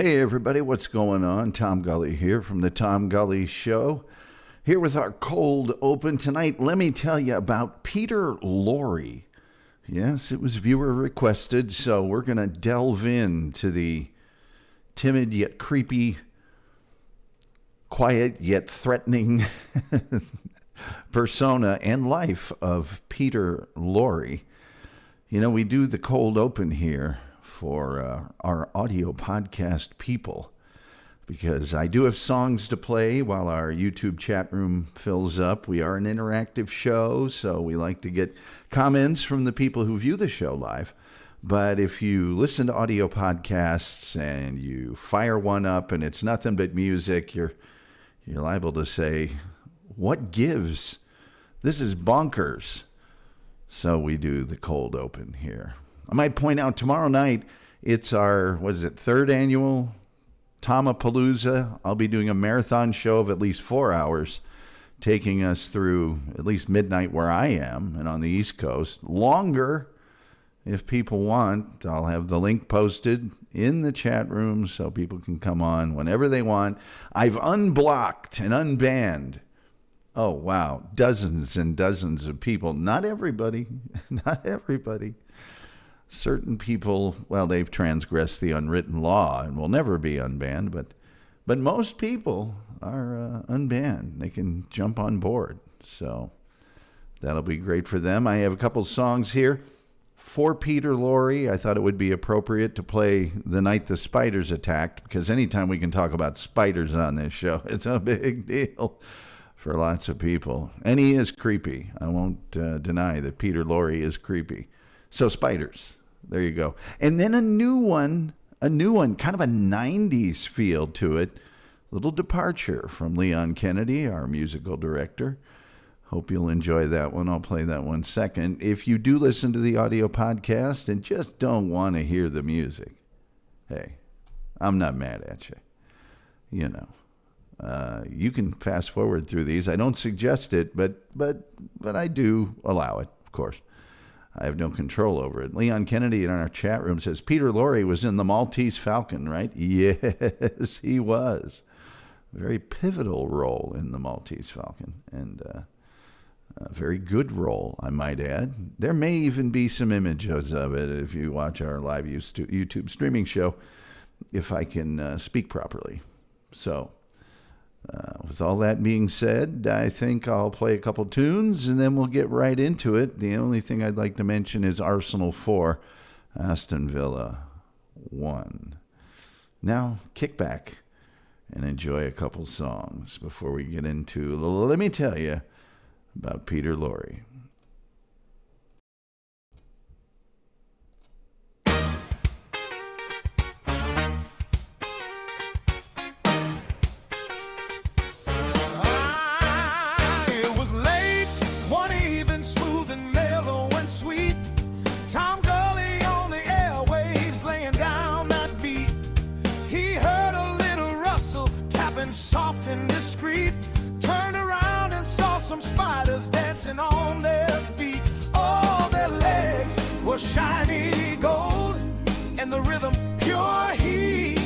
Hey everybody, what's going on? Tom Gulley here from the Tom Gulley Show. Here with our cold open tonight. Let me tell you about Peter Lorre. Yes, it was viewer requested, so we're going to delve into the timid yet creepy, quiet yet threatening persona and life of Peter Lorre. You know, we do the cold open here for our audio podcast people, because I do have songs to play while our YouTube chat room fills up. We are an interactive show, so we like to get comments from the people who view the show live. But if you listen to audio podcasts and you fire one up and it's nothing but music, you're liable to say, what gives? This is bonkers. So we do the cold open here. I might point out tomorrow night, it's our, third annual Tomapalooza. I'll be doing a marathon show of at least 4 hours, taking us through at least midnight where I am and on the East Coast. Longer, if people want. I'll have the link posted in the chat room so people can come on whenever they want. I've unblocked and unbanned, oh wow, dozens and dozens of people. Not everybody, not everybody. Certain people, well, they've transgressed the unwritten law and will never be unbanned, but most people are unbanned. They can jump on board, so that'll be great for them. I have a couple songs here for Peter Lorre. I thought it would be appropriate to play The Night the Spiders Attacked, because anytime we can talk about spiders on this show, it's a big deal for lots of people. And he is creepy. I won't deny that Peter Lorre is creepy. So spiders. There you go. And then a new one, kind of a 90s feel to it. Little departure from Leon Kennedy, our musical director. Hope you'll enjoy that one. I'll play that one second. If you do listen to the audio podcast and just don't want to hear the music, hey, I'm not mad at you. You know, you can fast forward through these. I don't suggest it, but I do allow it, of course. I have no control over it. Leon Kennedy in our chat room says, Peter Lorre was in the Maltese Falcon, right? Yes, he was. A very pivotal role in the Maltese Falcon, and a very good role, I might add. There may even be some images of it if you watch our live YouTube streaming show, if I can speak properly. So, with all that being said, I think I'll play a couple tunes and then we'll get right into it. The only thing I'd like to mention is Arsenal 4, Aston Villa 1. Now, kick back and enjoy a couple songs before we get into, let me tell you about Peter Lorre. Tom Gulley on the airwaves laying down that beat. He heard a little rustle tapping soft and discreet. Turned around and saw some spiders dancing on their feet. All their legs were shiny gold and the rhythm pure heat.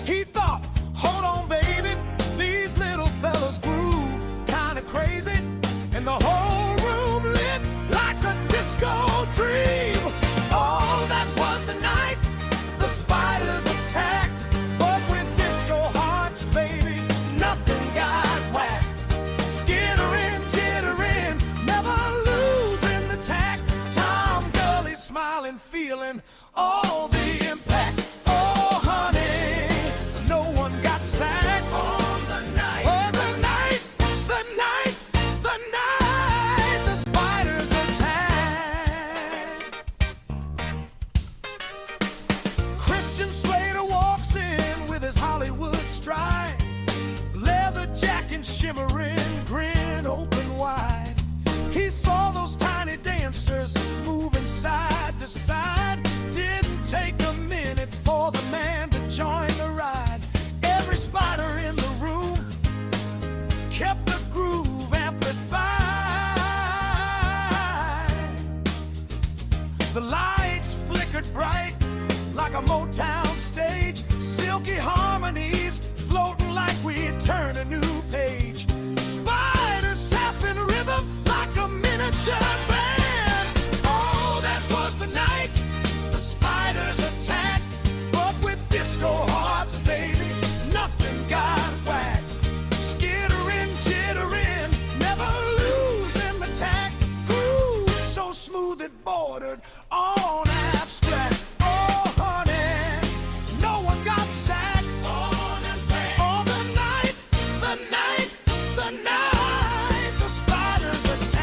He thought, hold on baby, these little fellas groove kinda crazy, and the whole room lit like a disco dream. Oh, that was the night the spiders attacked. But with disco hearts, baby, nothing got whacked. Skittering, jittering, never losing the tact. Tom Gulley smiling, feeling all the impact. Oh, honey, no one got sacked on the night. Oh, the night, the night, the night the spiders attacked. Christian Slater walks in with his Hollywood stride, leather jacket shimmering, grin open wide. He saw those tiny dancers moving side to side. Didn't take a minute for the man to join the ride. Every spider in the room kept the groove amplified. The lights flickered bright like a Motown we'd turn a new page. Spiders tapping rhythm like a miniature band. Oh, that was the night the spiders attacked. But with disco hearts, baby, nothing got whacked. Skittering, jittering, never losing the tack. Groove so smooth it bordered on abstract. Oh, honey, no one got sacked. Oh, the night, the night, the night the spiders attacked.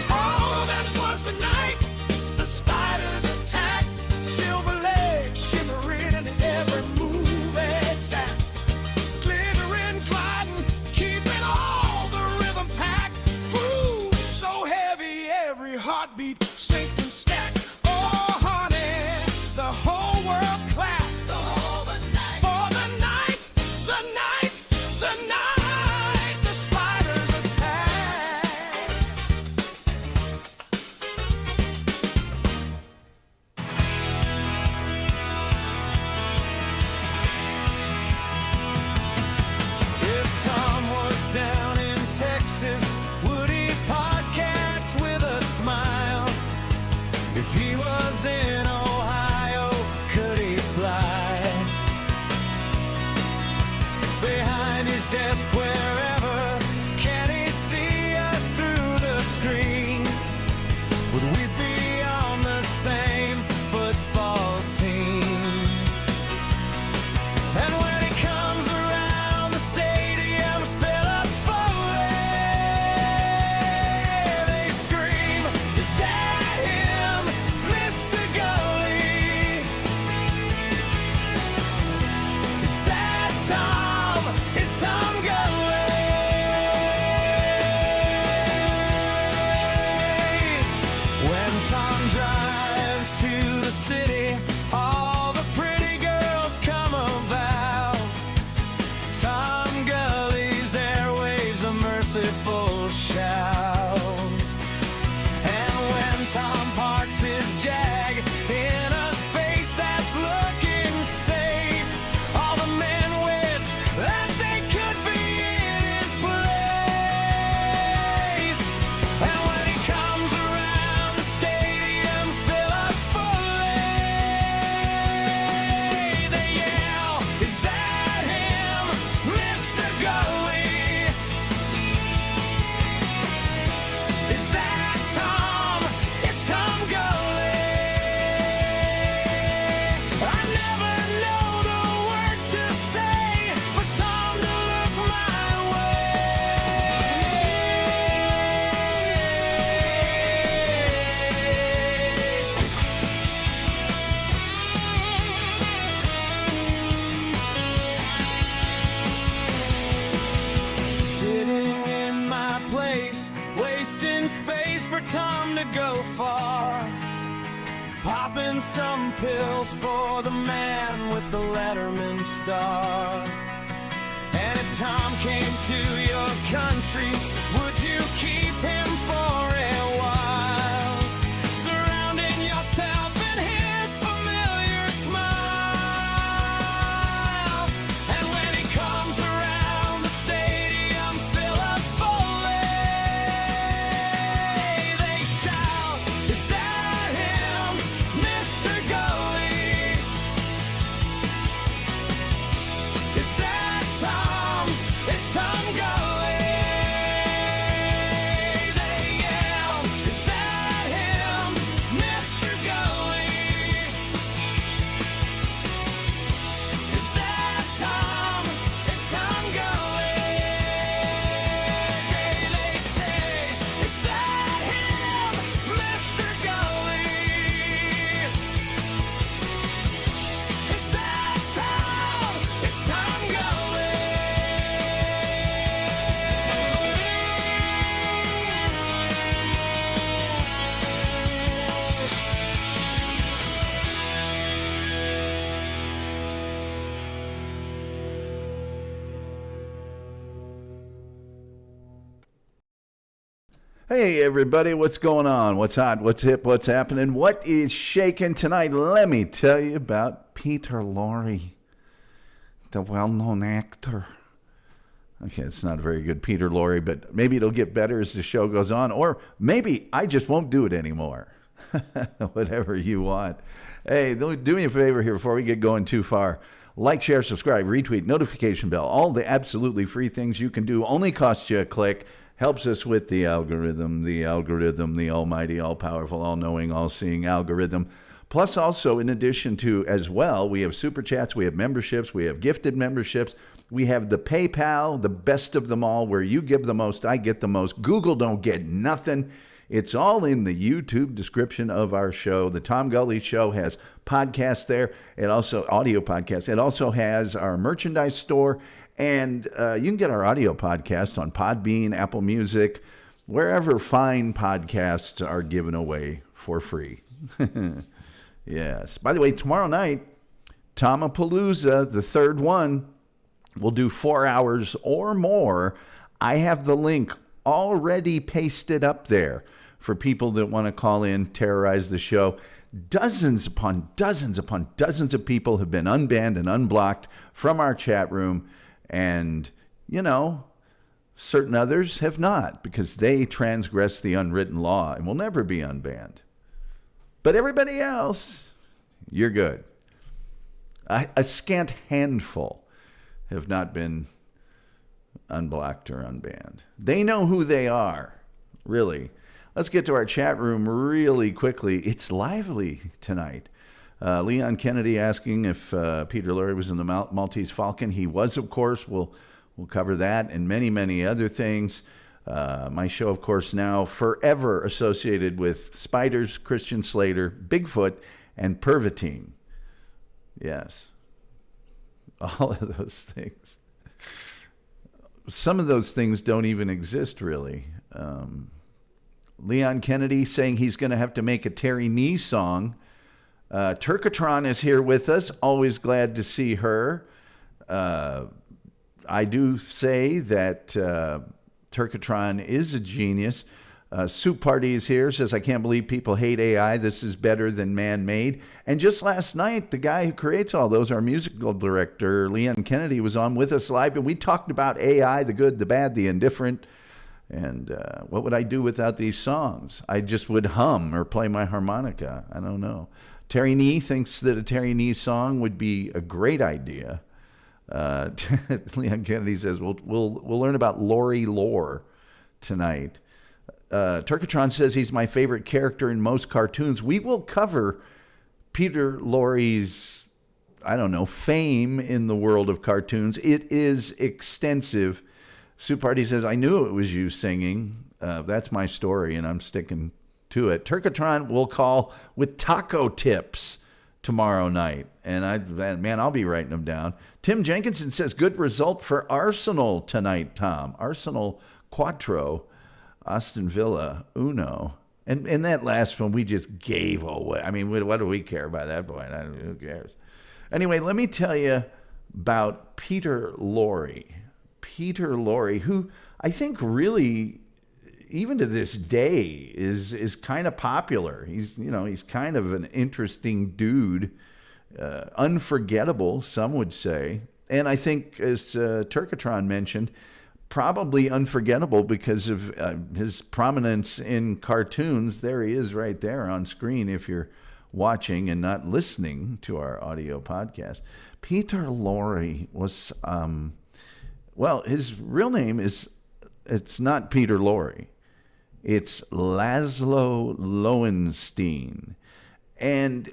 Oh, that was the night the spiders attacked. Silver legs shimmering in every move exact. Glittering, gliding, keeping all the rhythm packed. Groove so heavy, every heartbeat synced and stacked. Oh, honey, the whole world clapped. For the night, the night, the night the spiders attacked. If Tom was down in Texas, would he podcast with a smile? If he was in Ohio, could he fly? Behind his desk, wherever, can he see us through the screen? Would we be on the same football team? And when he comes around, the stadium's fill up fully. They scream, "Is that him, Mr. Gulley? Is that Tom? It's Tom Gulley." When Tom drives to the city, all the pretty girls come about. Tom Gulley's airwaves a merciful shout. And when Tom parks his Jag in a space that's looking safe, all the men wish that they could be in his place. And when he comes around, the stadiums fill up fully. They yell, "Is that him, Mr. Gulley? Is that Tom? It's Tom Gulley." I never know the words to say for Tom to look my way. Sitting in my place, wasting space for Tom to go far. Popping some pills for the man with the Letterman star. And if Tom came to your country, would you keep him for a while? Surrounding yourself in his familiar smile. And when he comes around, the stadiums fill up fully. They shout, "Is that him, Mr. Gulley? Is that Tom? It's Tom Gulley." Hey, everybody, what's going on? What's hot? What's hip? What's happening? What is shaking tonight? Let me tell you about Peter Lorre, the well-known actor. Okay, it's not a very good Peter Lorre, but maybe it'll get better as the show goes on, or maybe I just won't do it anymore. Whatever you want. Hey, do me a favor here before we get going too far. Like, share, subscribe, retweet, notification bell, all the absolutely free things you can do. Only costs you a click. Helps us with the algorithm, the almighty, all-powerful, all-knowing, all-seeing algorithm. Plus also, in addition to, as well, we have super chats, we have memberships, we have gifted memberships. We have the PayPal, the best of them all, where you give the most, I get the most. Google don't get nothing. It's all in the YouTube description of our show. The Tom Gulley Show has podcasts there. It also, audio podcasts. It also has our merchandise store. And you can get our audio podcast on Podbean, Apple Music, wherever fine podcasts are given away for free. Yes. By the way, tomorrow night, Tomapalooza, the third one, we'll do 4 hours or more. I have the link already pasted up there for people that want to call in, terrorize the show. Dozens upon dozens of people have been unbanned and unblocked from our chat room. And, you know, certain others have not because they transgress the unwritten law and will never be unbanned. But everybody else, you're good. A scant handful have not been unblocked or unbanned. They know who they are, really. Let's get to our chat room really quickly. It's lively tonight. Leon Kennedy asking if Peter Lorre was in the Maltese Falcon. He was, of course. We'll cover that and many, many other things. My show, of course, now forever associated with spiders, Christian Slater, Bigfoot, and Pervitine. Yes. All of those things. Some of those things don't even exist, really. Leon Kennedy saying he's going to have to make a Terry Nee song. Turkatron is here with us. Always glad to see her. I do say that Turkatron is a genius. Soup Party is here. Says, I can't believe people hate AI. This is better than man-made. And just last night, the guy who creates all those, our musical director, Leon Kennedy, was on with us live. And we talked about AI, the good, the bad, the indifferent. And what would I do without these songs? I just would hum or play my harmonica. I don't know. Terry Nee thinks that a Terry Nee song would be a great idea. Leon Kennedy says, we'll learn about Lorre lore tonight. Turkatron says he's my favorite character in most cartoons. We will cover Peter Lorre's, I don't know, fame in the world of cartoons. It is extensive. Soup Party says, I knew it was you singing. That's my story, and I'm sticking to it. Turkatron will call with taco tips tomorrow night. And I'll be writing them down. Tim Jenkinson says, good result for Arsenal tonight, Tom. Arsenal Quattro, Aston Villa Uno. And that last one we just gave away. I mean, what do we care about that point? Who cares? Anyway, let me tell you about Peter Lorre. Peter Lorre, who I think really, even to this day, is kind of popular. He's kind of an interesting dude, unforgettable, some would say. And I think, as Turkatron mentioned, probably unforgettable because of his prominence in cartoons. There he is right there on screen if you're watching and not listening to our audio podcast. Peter Lorre was, his real name it's not Peter Lorre. It's Laszlo Lowenstein. And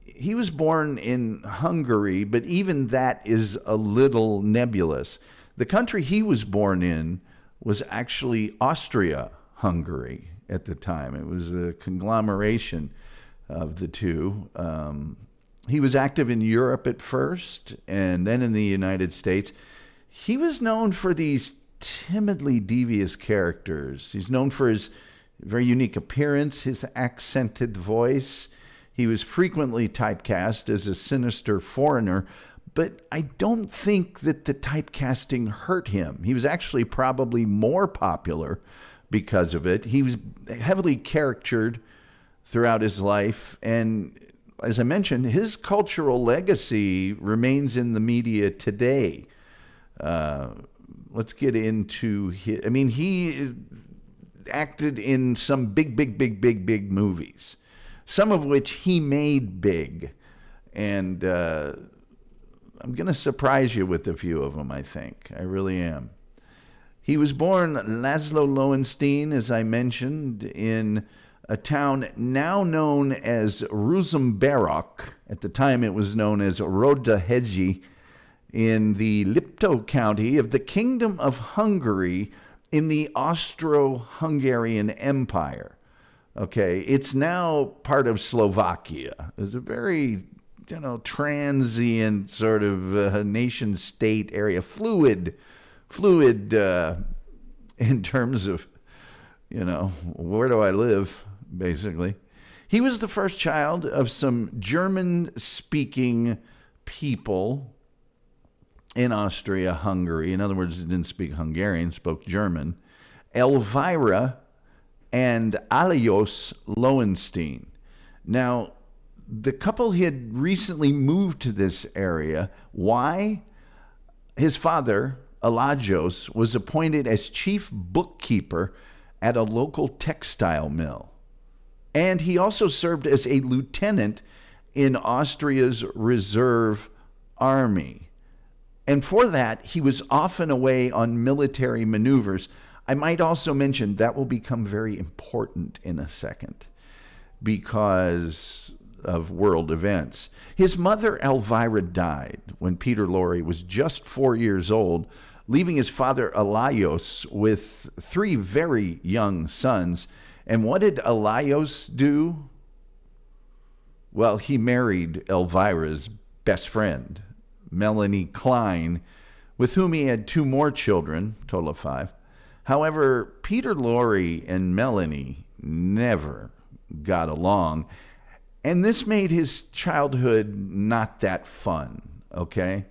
he was born in Hungary, but even that is a little nebulous. The country he was born in was actually Austria-Hungary at the time. It was a conglomeration of the two. He was active in Europe at first, and then in the United States. He was known for these timidly devious characters. He's known for his very unique appearance, his accented voice. He was frequently typecast as a sinister foreigner, but I don't think that the typecasting hurt him. He was actually probably more popular because of it. He was heavily caricatured throughout his life, and as I mentioned, his cultural legacy remains in the media today. Let's get into his, he acted in some big movies, some of which he made big. And I'm going to surprise you with a few of them, I think. I really am. He was born Laszlo Lowenstein, as I mentioned, in a town now known as Ružomberok. At the time, it was known as Rodahegy, in the Lipto County of the Kingdom of Hungary in the Austro-Hungarian Empire. Okay, it's now part of Slovakia. It's a very, transient sort of nation-state area, fluid in terms of, where do I live, basically. He was the first child of some German-speaking people in Austria-Hungary. In other words, he didn't speak Hungarian, spoke German. Elvira and Alois Lowenstein. Now, the couple had recently moved to this area. Why? His father, Alois, was appointed as chief bookkeeper at a local textile mill. And he also served as a lieutenant in Austria's reserve army. And for that, he was often away on military maneuvers. I might also mention that will become very important in a second because of world events. His mother, Elvira, died when Peter Lorre was just 4 years old, leaving his father, Alois, with 3 very young sons. And what did Alois do? Well, he married Elvira's best friend, Melanie Klein, with whom he had 2 more children, total of 5. However, Peter Lorre and Melanie never got along, and this made his childhood not that fun, okay?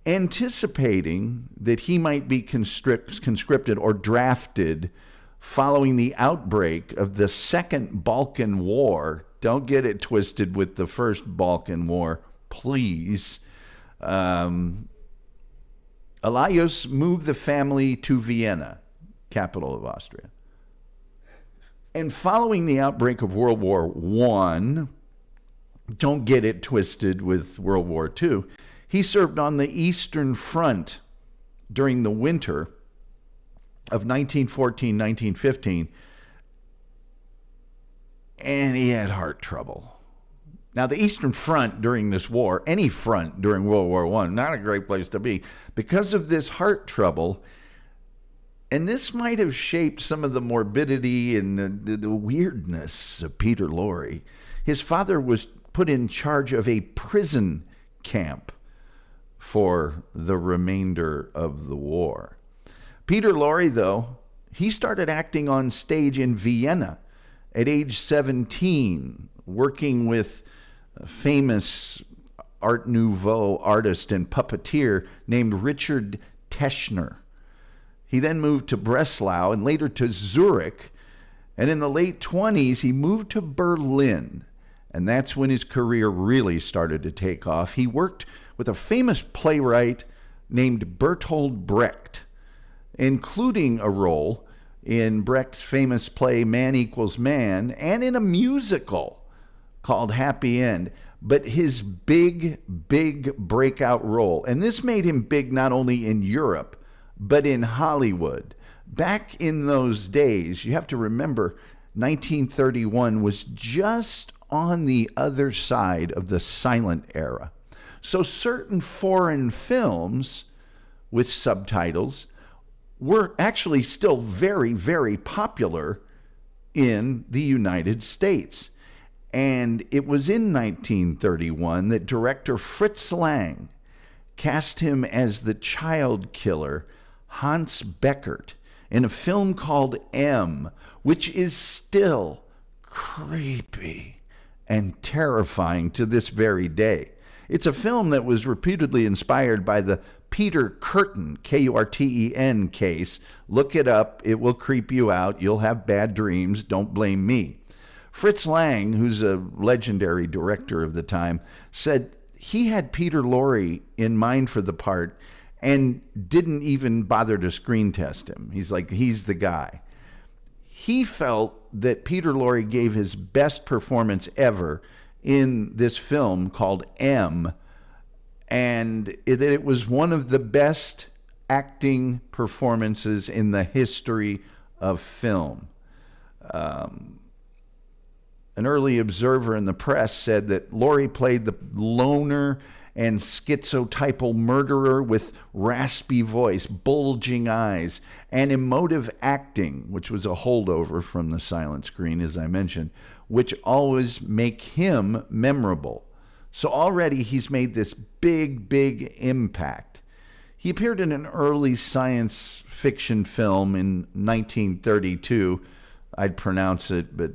Anticipating that he might be conscripted or drafted following the outbreak of the Second Balkan War, don't get it twisted with the First Balkan War, please. Alois moved the family to Vienna, capital of Austria. And following the outbreak of World War I, don't get it twisted with World War II, he served on the Eastern Front during the winter of 1914-1915, and he had heart trouble. Now, the Eastern Front during this war, any front during World War I, not a great place to be. Because of this heart trouble, and this might have shaped some of the morbidity and the weirdness of Peter Lorre, his father was put in charge of a prison camp for the remainder of the war. Peter Lorre, though, he started acting on stage in Vienna at age 17, working with a famous Art Nouveau artist and puppeteer named Richard Teschner. He then moved to Breslau and later to Zurich, and in the late 20s, he moved to Berlin, and that's when his career really started to take off. He worked with a famous playwright named Bertolt Brecht, including a role in Brecht's famous play Man Equals Man and in a musical called Happy End. But his big breakout role, and this made him big not only in Europe, but in Hollywood. Back in those days, you have to remember, 1931 was just on the other side of the silent era. So certain foreign films with subtitles were actually still very, very popular in the United States. And it was in 1931 that director Fritz Lang cast him as the child killer Hans Beckert in a film called M, which is still creepy and terrifying to this very day. It's a film that was reputedly inspired by the Peter Curtin, Kurten case. Look it up. It will creep you out. You'll have bad dreams. Don't blame me. Fritz Lang, who's a legendary director of the time, said he had Peter Lorre in mind for the part and didn't even bother to screen test him. He's like, he's the guy. He felt that Peter Lorre gave his best performance ever in this film called M, and that it was one of the best acting performances in the history of film. An early observer in the press said that Lorre played the loner and schizotypal murderer with raspy voice, bulging eyes, and emotive acting, which was a holdover from the silent screen, as I mentioned, which always make him memorable. So already he's made this big impact. He appeared in an early science fiction film in 1932. I'd pronounce it, but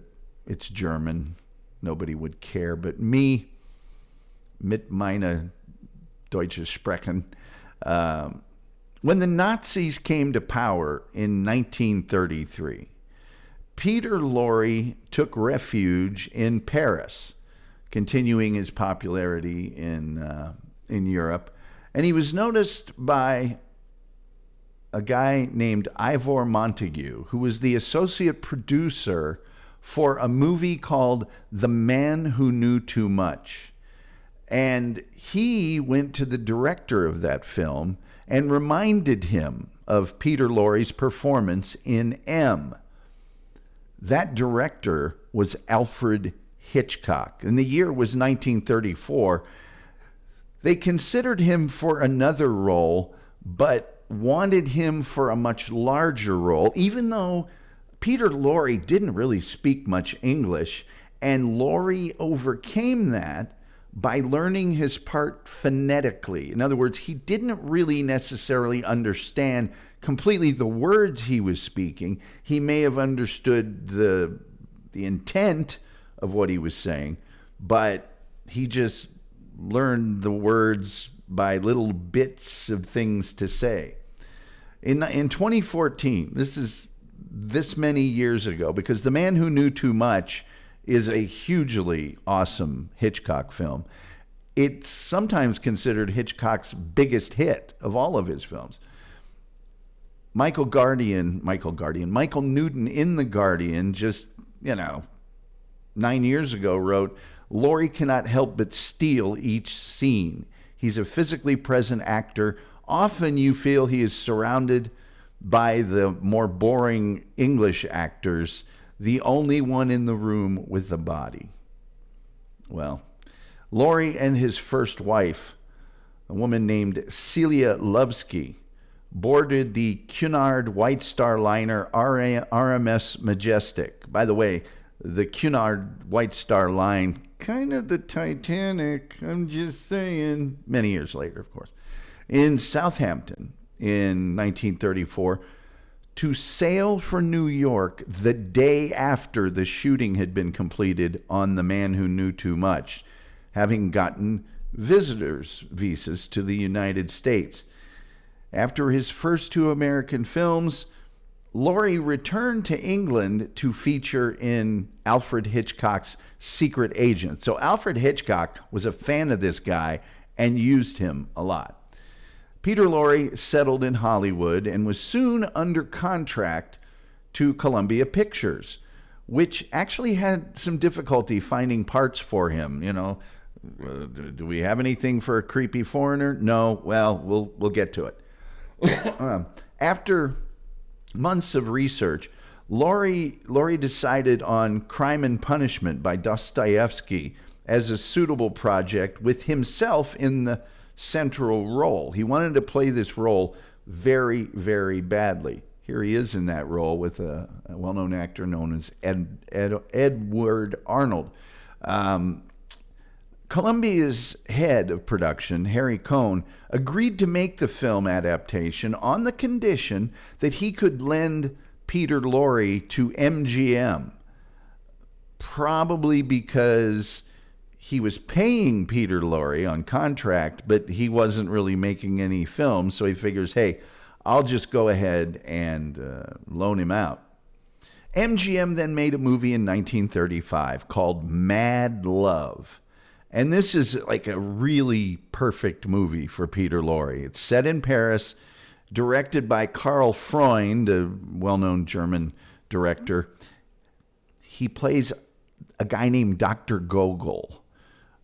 it's German. Nobody would care but me. Mit meine Deutsche sprechen. When the Nazis came to power in 1933, Peter Lorre took refuge in Paris, continuing his popularity in Europe. And he was noticed by a guy named Ivor Montague, who was the associate producer for a movie called The Man Who Knew Too Much. And he went to the director of that film and reminded him of Peter Lorre's performance in M. That director was Alfred Hitchcock, and the year was 1934. They considered him for another role, but wanted him for a much larger role, even though Peter Lorre didn't really speak much English, and Lorre overcame that by learning his part phonetically. In other words, he didn't really necessarily understand completely the words he was speaking. He may have understood the intent of what he was saying, but he just learned the words by little bits of things to say. In 2014, this is this many years ago, because The Man Who Knew Too Much is a hugely awesome Hitchcock film. It's sometimes considered Hitchcock's biggest hit of all of his films. Michael Newton in The Guardian just, 9 years ago wrote, Lorre cannot help but steal each scene. He's a physically present actor. Often you feel he is surrounded by the more boring English actors, the only one in the room with the body. Well, Lorre and his first wife, a woman named Celia Lovsky, boarded the Cunard White Star liner RMS Majestic. By the way, the Cunard White Star line, kind of the Titanic, I'm just saying, many years later, of course, in Southampton in 1934, to sail for New York the day after the shooting had been completed on The Man Who Knew Too Much, having gotten visitors' visas to the United States. After his first two American films, Lorre returned to England to feature in Alfred Hitchcock's Secret Agent. So Alfred Hitchcock was a fan of this guy and used him a lot. Peter Lorre settled in Hollywood and was soon under contract to Columbia Pictures, which actually had some difficulty finding parts for him. Do we have anything for a creepy foreigner? No. Well, we'll get to it. After months of research, Lorre decided on Crime and Punishment by Dostoevsky as a suitable project, with himself in the central role. He wanted to play this role very, very badly. Here he is in that role with a well-known actor known as Edward Arnold. Columbia's head of production, Harry Cohn, agreed to make the film adaptation on the condition that he could lend Peter Lorre to MGM, probably because he was paying Peter Lorre on contract, but he wasn't really making any films, so he figures, hey, I'll just go ahead and loan him out. MGM then made a movie in 1935 called Mad Love. And this is like a really perfect movie for Peter Lorre. It's set in Paris, directed by Karl Freund, a well-known German director. He plays a guy named Dr. Gogol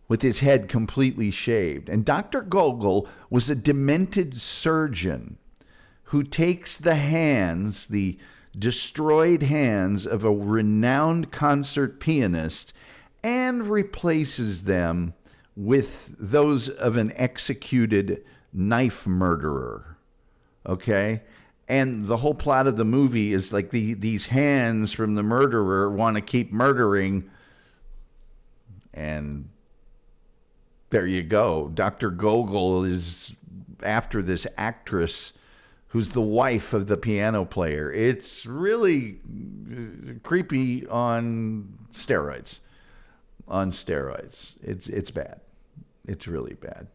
with his head completely shaved. And Dr. Gogol was a demented surgeon who takes the hands, the destroyed hands of a renowned concert pianist, and replaces them with those of an executed knife murderer. Okay? And the whole plot of the movie is like these hands from the murderer want to keep murdering. And there you go. Dr. Gogol is after this actress who's the wife of the piano player. It's really creepy on steroids. On steroids. It's bad. It's really bad.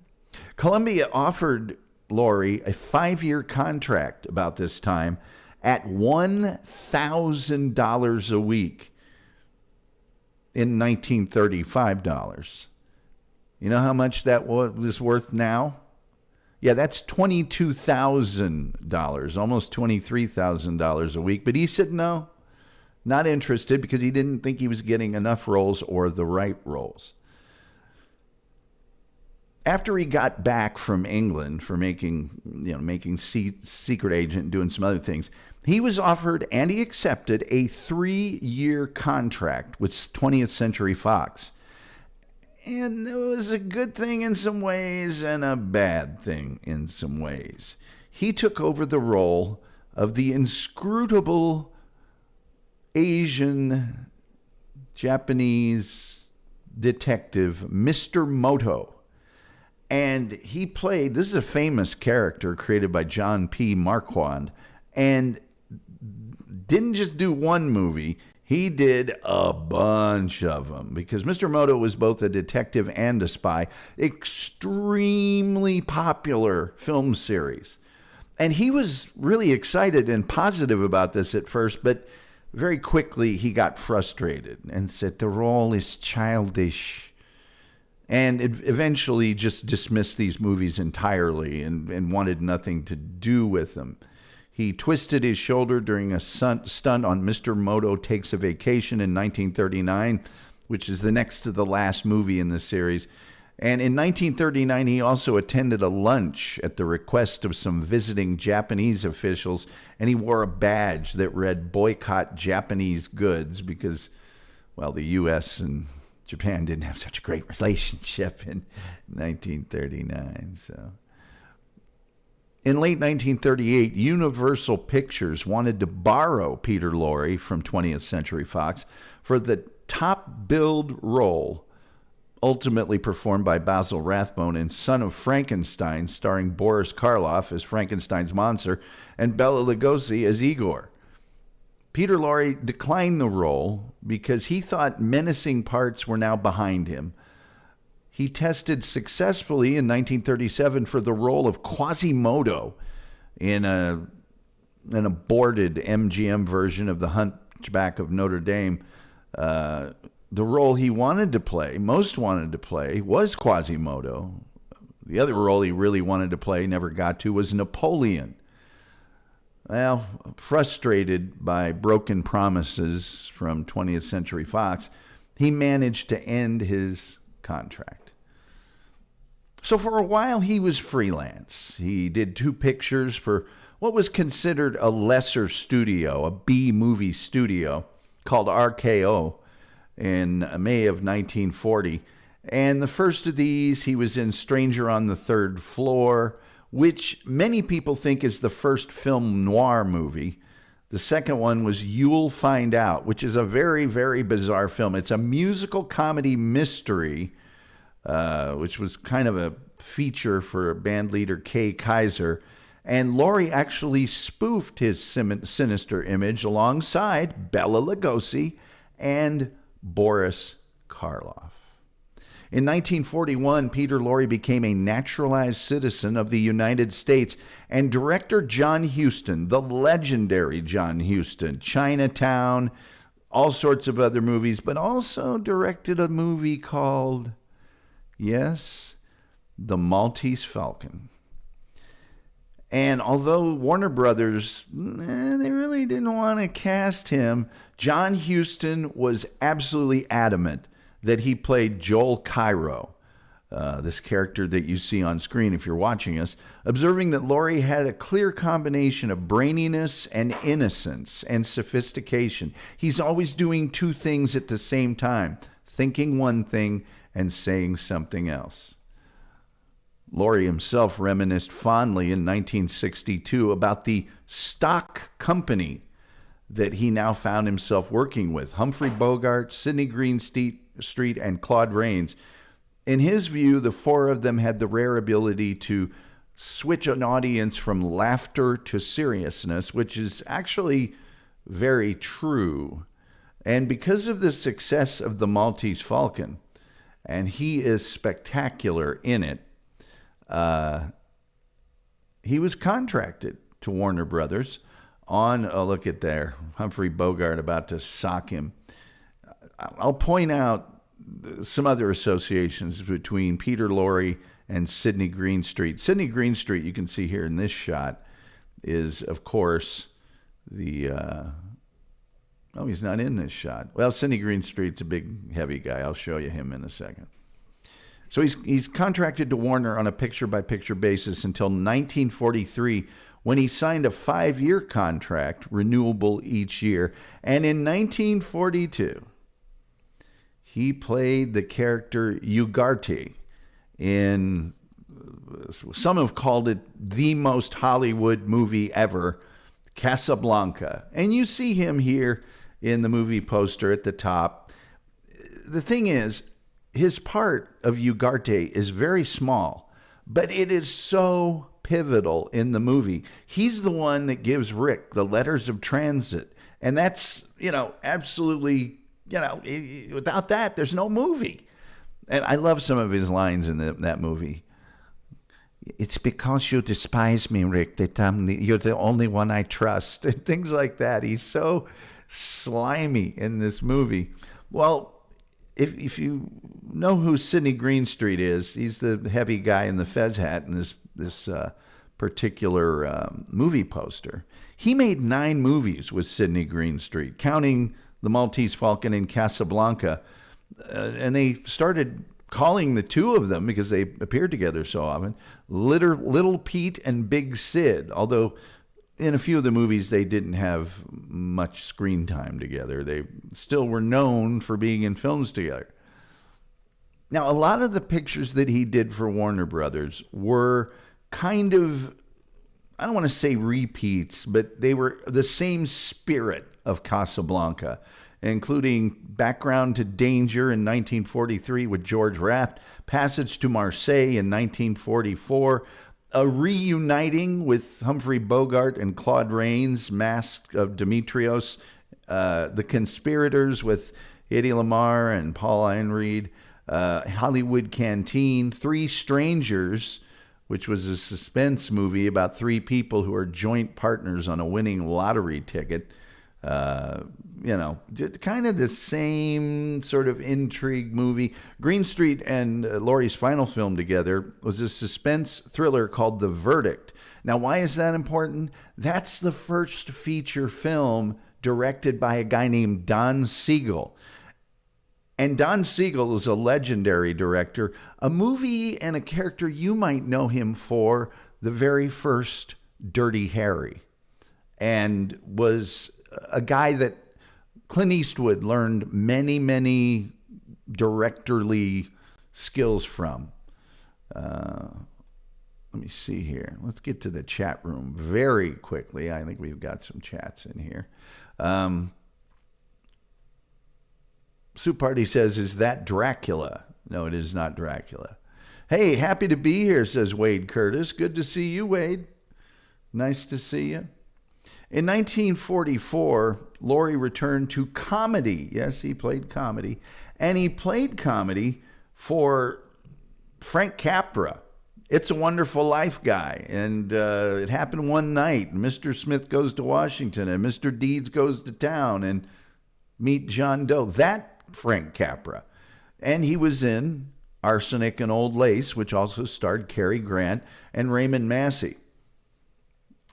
Columbia offered Lorre a 5-year contract about this time at $1,000 a week in 1935 dollars. You know how much that was worth now? Yeah, that's $22,000, almost $23,000 a week. But he said no, not interested, because he didn't think he was getting enough roles or the right roles. After he got back from England for making Secret Agent, doing some other things, he was offered and he accepted a 3-year contract with 20th Century Fox. And it was a good thing in some ways and a bad thing in some ways. He took over the role of the inscrutable Asian Japanese detective, Mr. Moto. And he played, this is a famous character created by John P. Marquand, and didn't just do one movie, he did a bunch of them, because Mr. Moto was both a detective and a spy. Extremely popular film series. And he was really excited and positive about this at first, but very quickly he got frustrated and said the role is childish. And eventually just dismissed these movies entirely and wanted nothing to do with them. He twisted his shoulder during a stunt on Mr. Moto Takes a Vacation in 1939, which is the next to the last movie in the series. And in 1939, he also attended a lunch at the request of some visiting Japanese officials, and he wore a badge that read "Boycott Japanese Goods" because, well, the U.S. and Japan didn't have such a great relationship in 1939. So, in late 1938, Universal Pictures wanted to borrow Peter Lorre from 20th Century Fox for the top billed role, ultimately performed by Basil Rathbone in Son of Frankenstein, starring Boris Karloff as Frankenstein's monster and Bela Lugosi as Igor. Peter Lorre declined the role because he thought menacing parts were now behind him. He tested successfully in 1937 for the role of Quasimodo in an aborted MGM version of The Hunchback of Notre Dame. The role he wanted to play, most wanted to play, was Quasimodo. The other role he really wanted to play, never got to, was Napoleon. Well, frustrated by broken promises from 20th Century Fox, he managed to end his contract. So for a while, he was freelance. He did 2 pictures for what was considered a lesser studio, a B-movie studio, called RKO in May of 1940. And the first of these, he was in Stranger on the Third Floor, which many people think is the first film noir movie. The second one was You'll Find Out, which is a very, very bizarre film. It's a musical comedy mystery, which was kind of a feature for band leader Kay Kaiser. And Lorre actually spoofed his sinister image alongside Bela Lugosi and Boris Karloff. In 1941, Peter Lorre became a naturalized citizen of the United States, and director John Huston, the legendary John Huston, Chinatown, all sorts of other movies, but also directed a movie called, yes, The Maltese Falcon. And although Warner Brothers, they really didn't want to cast him, John Huston was absolutely adamant that he played Joel Cairo, this character that you see on screen if you're watching us, observing that Lorre had a clear combination of braininess and innocence and sophistication. He's always doing two things at the same time, thinking one thing and saying something else. Lorre himself reminisced fondly in 1962 about the stock company that he now found himself working with, Humphrey Bogart, Sidney Greenstreet, and Claude Rains. In his view, the four of them had the rare ability to switch an audience from laughter to seriousness, which is actually very true. And because of the success of the Maltese Falcon, and he is spectacular in it, he was contracted to Warner Brothers on, oh, look at there, Humphrey Bogart about to sock him. I'll point out some other associations between Peter Lorre and Sidney Greenstreet. Sidney Greenstreet, you can see here in this shot, is, of course, the... oh, he's not in this shot. Well, Sidney Greenstreet's a big, heavy guy. I'll show you him in a second. So he's contracted to Warner on a picture-by-picture basis until 1943, when he signed a 5-year contract, renewable each year. And in 1942... he played the character Ugarte in, some have called it the most Hollywood movie ever, Casablanca. And you see him here in the movie poster at the top. The thing is, his part of Ugarte is very small, but it is so pivotal in the movie. He's the one that gives Rick the letters of transit. And that's, absolutely... without that, there's no movie. And I love some of his lines in that movie. It's because you despise me, Rick, that you're the only one I trust. And things like that. He's so slimy in this movie. Well, if you know who Sidney Greenstreet is, he's the heavy guy in the fez hat in this particular movie poster. He made 9 movies with Sidney Greenstreet, counting The Maltese Falcon and Casablanca. And they started calling the two of them, because they appeared together so often, Little Pete and Big Sid, although in a few of the movies they didn't have much screen time together. They still were known for being in films together. Now, a lot of the pictures that he did for Warner Brothers were kind of, I don't want to say repeats, but they were the same spirit of Casablanca, including Background to Danger in 1943 with George Raft, Passage to Marseille in 1944, a reuniting with Humphrey Bogart and Claude Rains, Mask of Demetrios, The Conspirators with Eddie Lamar and Paul Einreid, Hollywood Canteen, Three Strangers, which was a suspense movie about 3 people who are joint partners on a winning lottery ticket. Kind of the same sort of intrigue movie. Greenstreet and Lorre's final film together was a suspense thriller called The Verdict. Now, why is that important? That's the first feature film directed by a guy named Don Siegel. And Don Siegel is a legendary director, a movie and a character you might know him for, the very first Dirty Harry, and was a guy that Clint Eastwood learned many, many directorly skills from. Let me see here. Let's get to the chat room very quickly. I think we've got some chats in here. Soup Party says, is that Dracula? No, it is not Dracula. Hey, happy to be here, says Wade Curtis. Good to see you, Wade. Nice to see you. In 1944, Lorre returned to comedy. Yes, he played comedy. And he played comedy for Frank Capra. It's a Wonderful Life guy. And It Happened One Night. Mr. Smith Goes to Washington and Mr. Deeds Goes to Town and Meet John Doe. That Frank Capra. And he was in Arsenic and Old Lace, which also starred Cary Grant and Raymond Massey,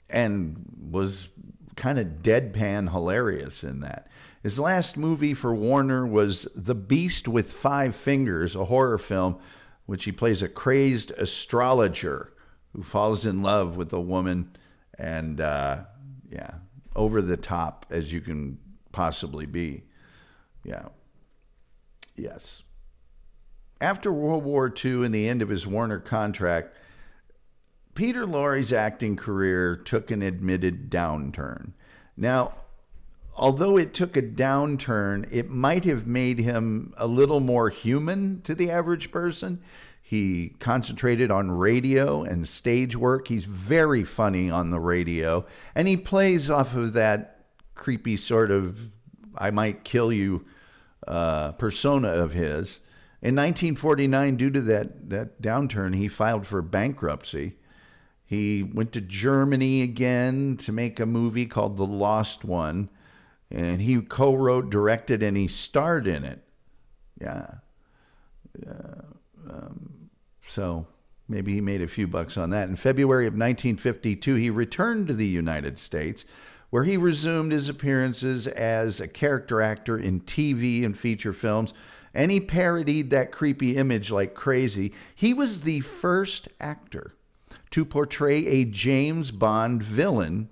and was kind of deadpan hilarious in that. His last movie for Warner was The Beast with Five Fingers, a horror film, which he plays a crazed astrologer who falls in love with a woman, and over the top as you can possibly be. Yeah. Yes. After World War II and the end of his Warner contract, Peter Lorre's acting career took an admitted downturn. Now, although it took a downturn, it might have made him a little more human to the average person. He concentrated on radio and stage work. He's very funny on the radio, and he plays off of that creepy sort of I might kill you persona of his. In 1949, due to that downturn, he filed for bankruptcy. He went to Germany again to make a movie called The Lost One, and he co-wrote, directed, and he starred in it. Yeah. So maybe he made a few bucks on that. In February of 1952, he returned to the United States, where he resumed his appearances as a character actor in TV and feature films, and he parodied that creepy image like crazy. He was the first actor to portray a James Bond villain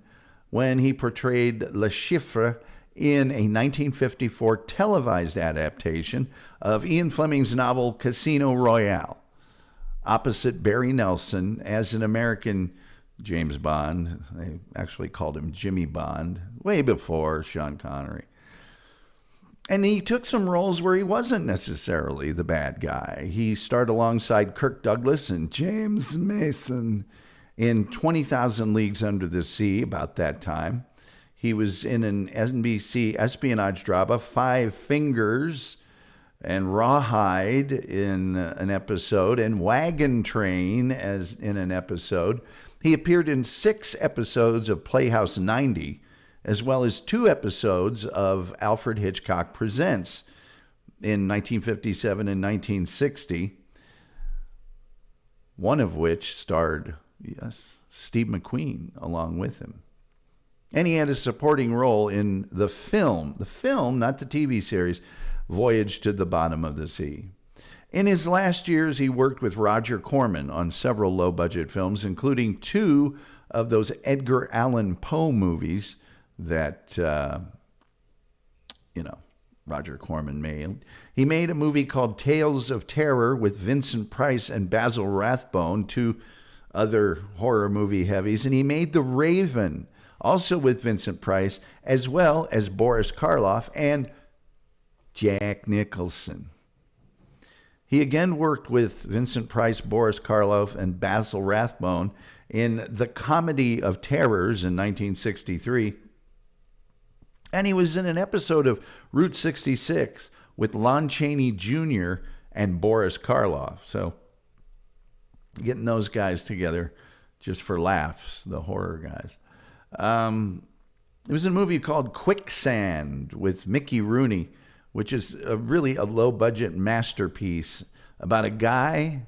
when he portrayed Le Chiffre in a 1954 televised adaptation of Ian Fleming's novel Casino Royale, opposite Barry Nelson as an American James Bond. They actually called him Jimmy Bond way before Sean Connery. And he took some roles where he wasn't necessarily the bad guy. He starred alongside Kirk Douglas and James Mason in 20,000 Leagues Under the Sea about that time. He was in an NBC espionage drama, Five Fingers, and Rawhide in an episode, and Wagon Train as in an episode. He appeared in 6 episodes of Playhouse 90, as well as 2 episodes of Alfred Hitchcock Presents in 1957 and 1960, one of which starred, Steve McQueen along with him. And he had a supporting role in the film, not the TV series, Voyage to the Bottom of the Sea. In his last years, he worked with Roger Corman on several low-budget films, including 2 of those Edgar Allan Poe movies that, Roger Corman made. He made a movie called Tales of Terror with Vincent Price and Basil Rathbone, 2 other horror movie heavies. And he made The Raven, also with Vincent Price, as well as Boris Karloff and Jack Nicholson. He again worked with Vincent Price, Boris Karloff, and Basil Rathbone in The Comedy of Terrors in 1963. And he was in an episode of Route 66 with Lon Chaney Jr. and Boris Karloff. So getting those guys together just for laughs, the horror guys. It was in a movie called Quicksand with Mickey Rooney, which is really a low-budget masterpiece about a guy,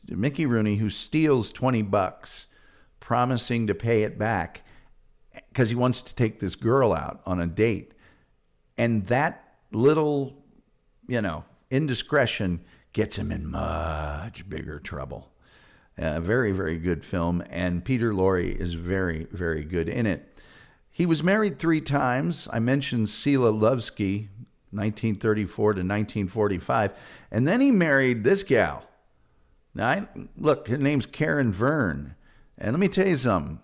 Mickey Rooney, who steals $20, promising to pay it back because he wants to take this girl out on a date. And that little, indiscretion gets him in much bigger trouble. Very, very good film, and Peter Lorre is very, very good in it. He was married 3 times. I mentioned Sheila Lovsky, 1934 to 1945, and then he married this gal. Now, look, her name's Karen Verne, and let me tell you something.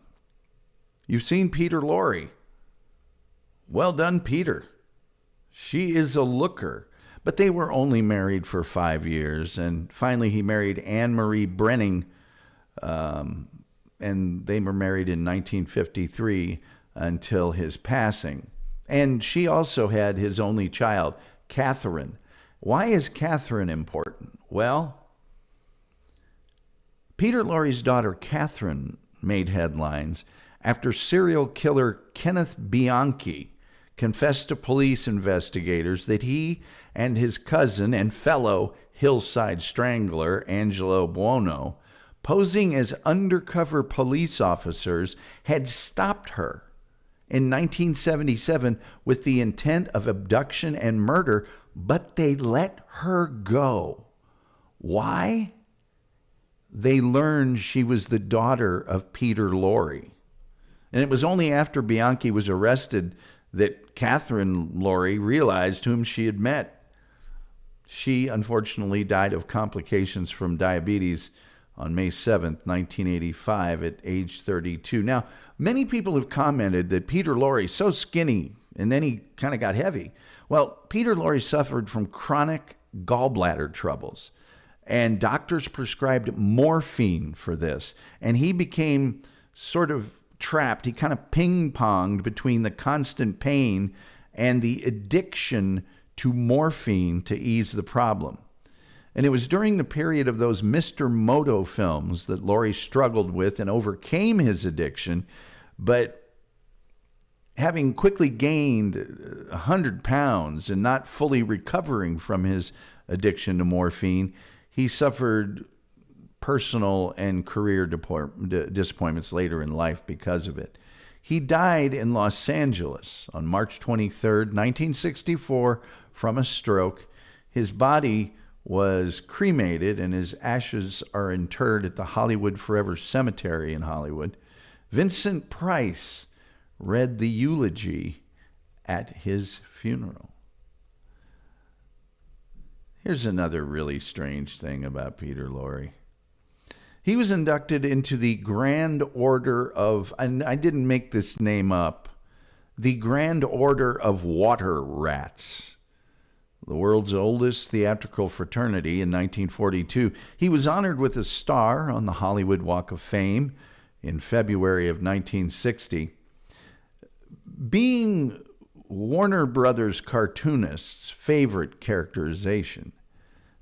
You've seen Peter Lorre. Well done, Peter. She is a looker. But they were only married for 5 years, and finally he married Anne-Marie Brenning, and they were married in 1953 until his passing. And she also had his only child, Catherine. Why is Catherine important? Well, Peter Lorre's daughter Catherine made headlines after serial killer Kenneth Bianchi confessed to police investigators that he and his cousin and fellow hillside strangler Angelo Buono, posing as undercover police officers, had stopped her in 1977 with the intent of abduction and murder, but they let her go. Why? They learned she was the daughter of Peter Lorre. And it was only after Bianchi was arrested that Catherine Lorre realized whom she had met. She unfortunately died of complications from diabetes on May 7th, 1985 at age 32. Now, many people have commented that Peter Lorre is so skinny and then he kind of got heavy. Well, Peter Lorre suffered from chronic gallbladder troubles, and doctors prescribed morphine for this, and he became sort of trapped. He kind of ping-ponged between the constant pain and the addiction to morphine to ease the problem. And it was during the period of those Mr. Moto films that Lorre struggled with and overcame his addiction, but having quickly gained 100 pounds and not fully recovering from his addiction to morphine, he suffered personal and career disappointments later in life because of it. He died in Los Angeles on March 23rd, 1964, from a stroke. His body was cremated and his ashes are interred at the Hollywood Forever Cemetery in Hollywood. Vincent Price read the eulogy at his funeral. Here's another really strange thing about Peter Lorre. He was inducted into the Grand Order of, and I didn't make this name up, the Grand Order of Water Rats, the world's oldest theatrical fraternity in 1942. He was honored with a star on the Hollywood Walk of Fame in February of 1960. Being Warner Brothers cartoonists' favorite characterization,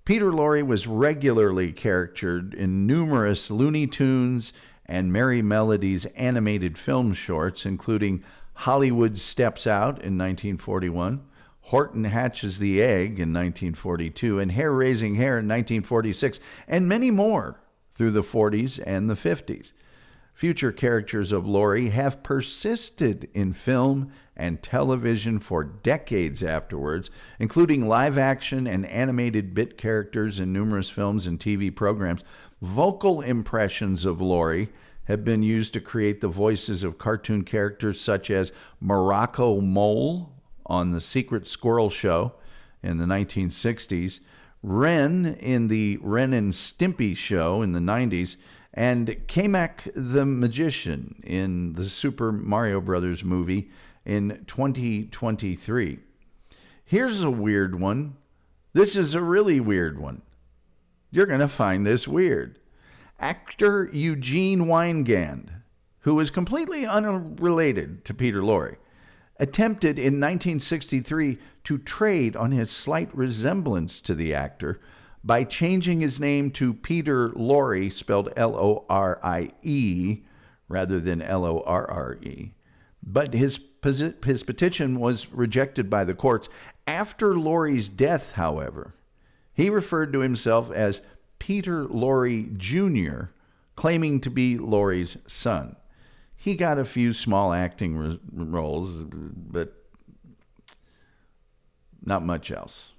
Peter Lorre was regularly caricatured in numerous Looney Tunes and Merry Melodies animated film shorts, including Hollywood Steps Out in 1941, Horton Hatches the Egg in 1942, and Hair Raising Hare in 1946, and many more through the 40s and the 50s. Future characters of Lorre have persisted in film and television for decades afterwards, including live action and animated bit characters in numerous films and TV programs. Vocal impressions of Lorre have been used to create the voices of cartoon characters such as Morocco Mole on The Secret Squirrel Show in the 1960s, Ren in the Ren and Stimpy Show in the 90s, and Kamek the Magician in the Super Mario Brothers movie in 2023. Here's a weird one. This is a really weird one. You're going to find this weird. Actor Eugene Weingand, who is completely unrelated to Peter Lorre, attempted in 1963 to trade on his slight resemblance to the actor by changing his name to Peter Lorre, spelled L-O-R-I-E, rather than L-O-R-R-E. But his petition was rejected by the courts. After Lorre's death, however, he referred to himself as Peter Lorre Jr., claiming to be Lorre's son. He got a few small acting roles, but not much else.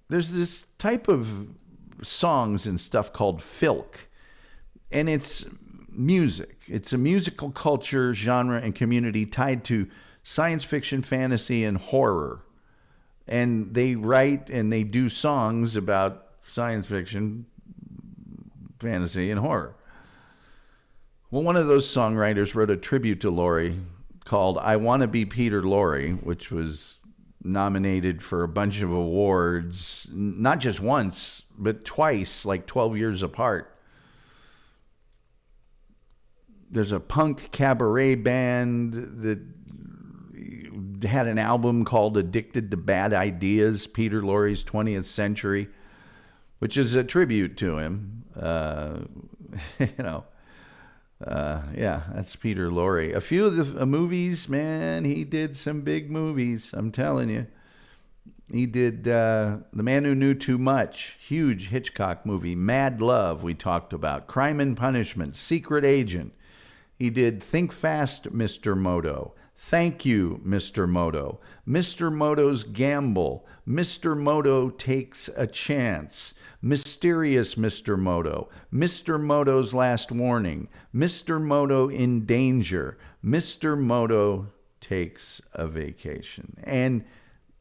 There's this type of songs and stuff called filk, and it's music. It's a musical culture, genre, and community tied to science fiction, fantasy, and horror. And they write and they do songs about science fiction, fantasy, and horror. Well, one of those songwriters wrote a tribute to Lorre called I Want to Be Peter Lorre, which was nominated for a bunch of awards, not just once, but twice, like 12 years apart. There's a punk cabaret band that had an album called Addicted to Bad Ideas, Peter Lorre's 20th Century, which is a tribute to him. Yeah, that's Peter Lorre. A few of the movies, man, he did some big movies, I'm telling you. He did The Man Who Knew Too Much, huge Hitchcock movie. Mad Love, we talked about. Crime and Punishment, Secret Agent. He did Think Fast, Mr. Moto. Thank You, Mr. Moto. Mr. Moto's Gamble. Mr. Moto Takes a Chance. Mysterious Mr. Moto. Mr. Moto's Last Warning. Mr. Moto in Danger. Mr. Moto Takes a Vacation. And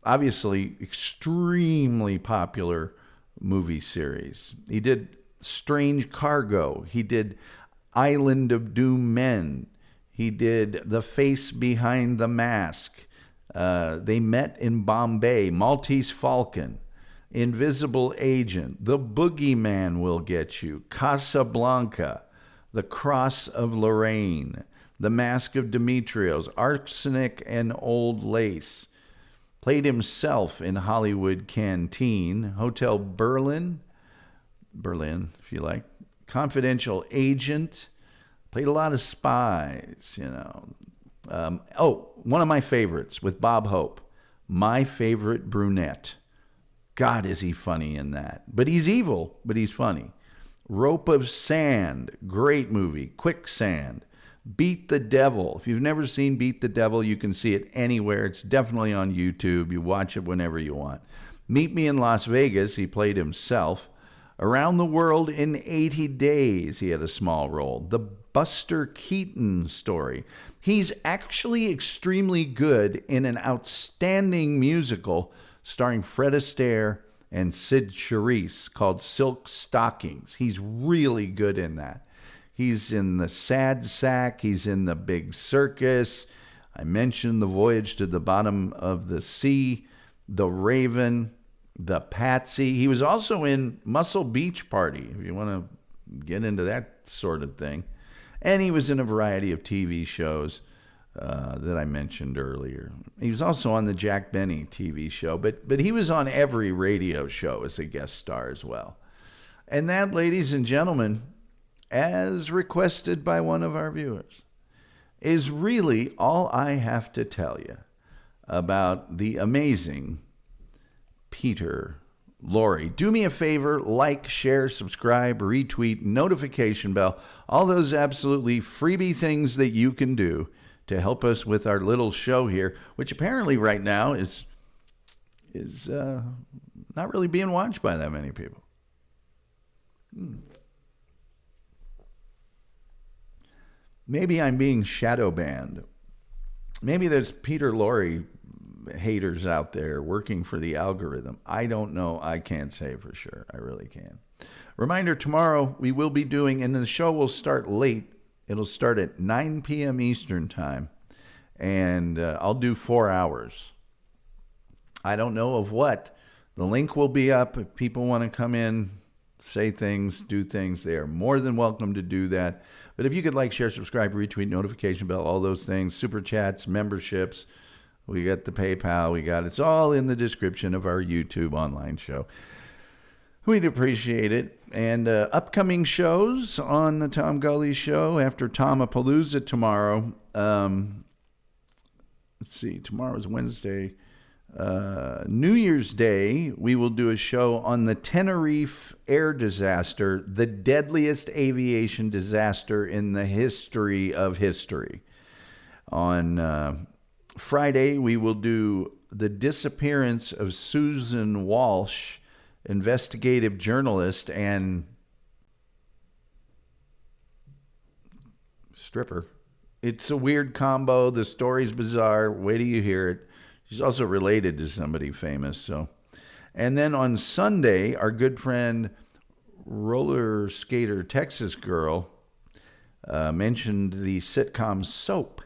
obviously, extremely popular movie series. He did Strange Cargo. He did Island of Doom Men. He did The Face Behind the Mask. They Met in Bombay. Maltese Falcon. Invisible Agent. The Boogeyman Will Get You. Casablanca. The Cross of Lorraine. The Mask of Demetrios. Arsenic and Old Lace. Played himself in Hollywood Canteen, Hotel Berlin, if you like, Confidential Agent. Played a lot of spies, one of my favorites with Bob Hope, My Favorite Brunette. God, is he funny in that. But he's evil, but he's funny. Rope of Sand, great movie. Quicksand. Beat the Devil. If you've never seen Beat the Devil, you can see it anywhere. It's definitely on YouTube. You watch it whenever you want. Meet Me in Las Vegas. He played himself. Around the World in 80 Days. He had a small role. The Buster Keaton Story. He's actually extremely good in an outstanding musical starring Fred Astaire and Sid Charisse called Silk Stockings. He's really good in that. He's in The Sad Sack. He's in The Big Circus. I mentioned The Voyage to the Bottom of the Sea, The Raven, The Patsy. He was also in Muscle Beach Party, if you want to get into that sort of thing. And he was in a variety of TV shows that I mentioned earlier. He was also on the Jack Benny TV show, but he was on every radio show as a guest star as well. And that, ladies and gentlemen, as requested by one of our viewers, is really all I have to tell you about the amazing Peter Lorre. Do me a favor, like, share, subscribe, retweet, notification bell, all those absolutely freebie things that you can do to help us with our little show here, which apparently right now is not really being watched by that many people. Maybe I'm being shadow banned. Maybe there's Peter Lorre haters out there working for the algorithm. I don't know. I can't say for sure. I really can't. Reminder, tomorrow we will be doing, and the show will start late. It'll start at 9 p.m. Eastern time, and I'll do 4 hours. I don't know of what. The link will be up. If people want to come in, say things, do things, they are more than welcome to do that. But if you could like, share, subscribe, retweet, notification bell, all those things, super chats, memberships, we got the PayPal, it's all in the description of our YouTube online show. We'd appreciate it. And upcoming shows on the Tom Gulley Show after Tomapalooza tomorrow. Let's see, tomorrow's Wednesday. New Year's Day, we will do a show on the Tenerife air disaster, the deadliest aviation disaster in the history of history. On Friday, we will do the disappearance of Susan Walsh, investigative journalist and stripper. It's a weird combo. The story's bizarre. Wait till you hear it. She's also related to somebody famous. And then on Sunday, our good friend roller skater Texas Girl mentioned the sitcom Soap.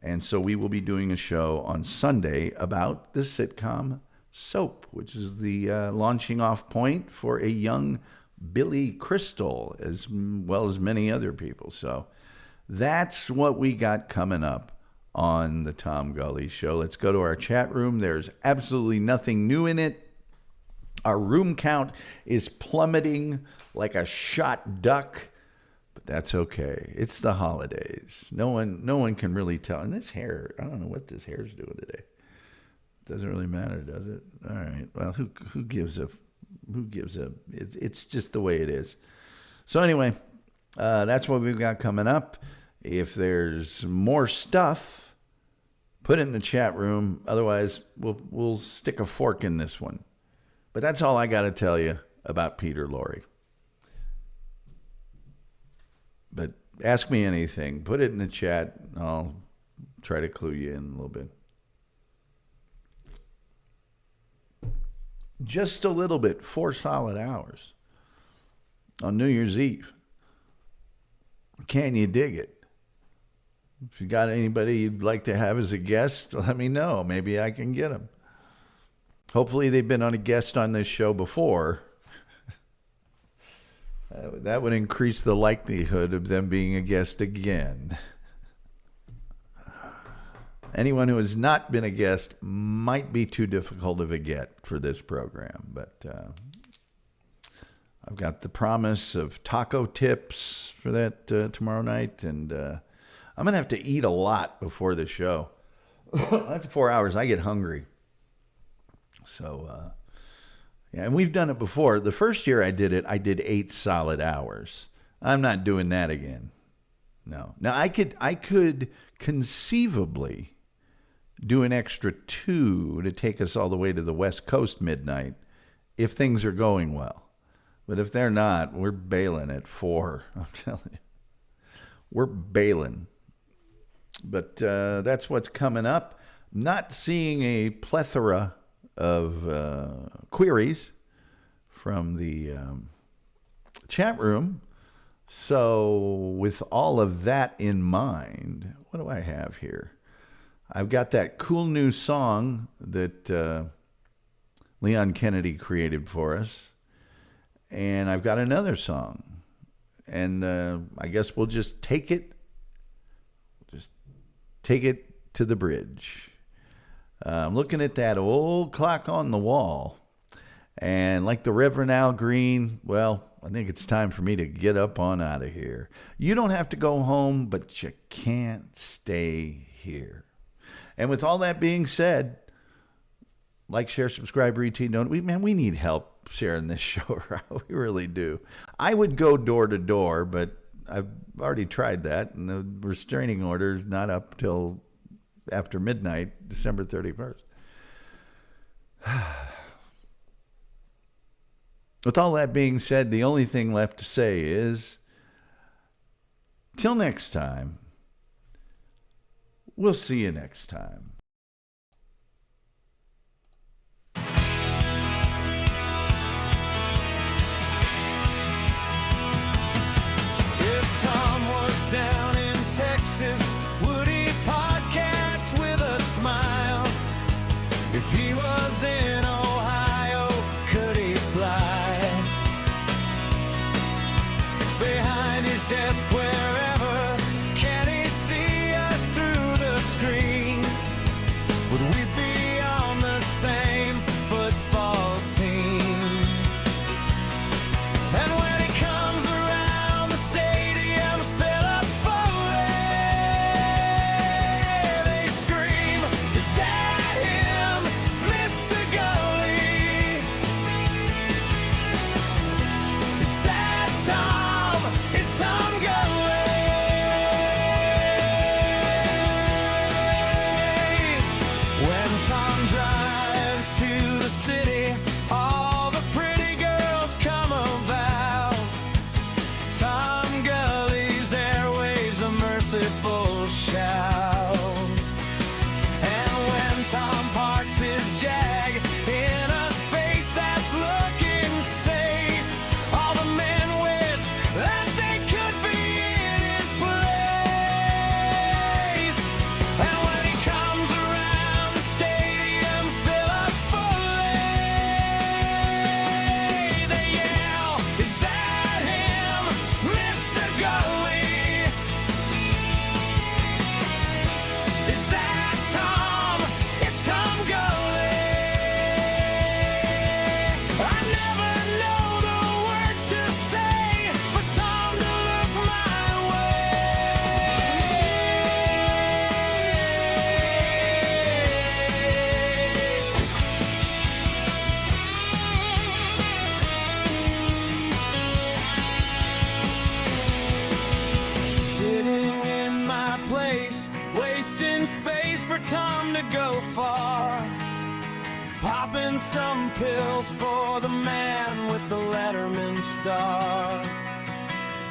And so we will be doing a show on Sunday about the sitcom Soap, which is the launching off point for a young Billy Crystal, as well as many other people. So that's what we got coming up on the Tom Gulley Show. Let's go to our chat room. There's absolutely nothing new in it. Our room count is plummeting like a shot duck, but that's okay. It's the holidays. No one can really tell. And this hair, I don't know what this hair's doing today. Doesn't really matter, does it? All right. Well, who gives a it's just the way it is. So anyway, that's what we've got coming up. If there's more stuff, put it in the chat room. Otherwise, we'll stick a fork in this one. But that's all I got to tell you about Peter Lorre. But ask me anything. Put it in the chat. I'll try to clue you in a little bit. Just a little bit. 4 solid hours on New Year's Eve. Can you dig it? If you got anybody you'd like to have as a guest, let me know. Maybe I can get them. Hopefully they've been on a guest on this show before. That would increase the likelihood of them being a guest again. Anyone who has not been a guest might be too difficult of a get for this program, but I've got the promise of taco tips for that tomorrow night, and I'm going to have to eat a lot before the show. That's 4 hours. I get hungry. So, yeah, and we've done it before. The first year I did it, I did 8 solid hours. I'm not doing that again. No. Now, I could conceivably do an extra 2 to take us all the way to the West Coast midnight if things are going well. But if they're not, we're bailing at 4. I'm telling you. We're bailing. But that's what's coming up. Not seeing a plethora of queries from the chat room. So with all of that in mind, what do I have here? I've got that cool new song that Leon Kennedy created for us. And I've got another song. And I guess we'll just take it to the bridge. I'm looking at that old clock on the wall. And like the Reverend Al Green, well, I think it's time for me to get up on out of here. You don't have to go home, but you can't stay here. And with all that being said, like, share, subscribe, retweet, don't we? Man, we need help sharing this show around. We really do. I would go door to door, but I've already tried that, and the restraining order is not up till after midnight, December 31st. With all that being said, the only thing left to say is, till next time, we'll see you next time. If Tom was down in Texas, would he podcast with a smile? If he was in Ohio, could he fly? Behind his desk, wherever, can he see us through the screen? far, popping some pills for the man with the Letterman star.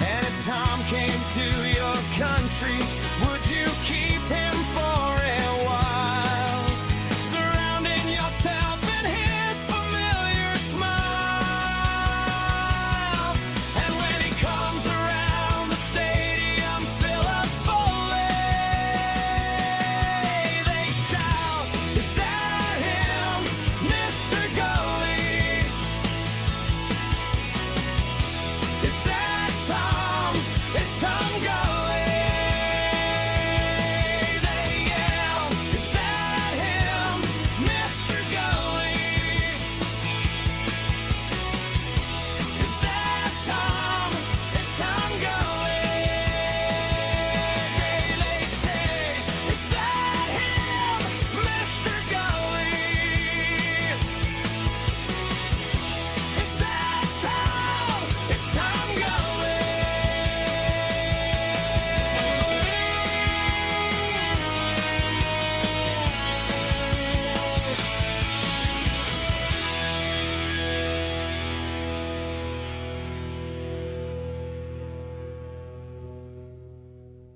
And if Tom came to your country, would you keep him for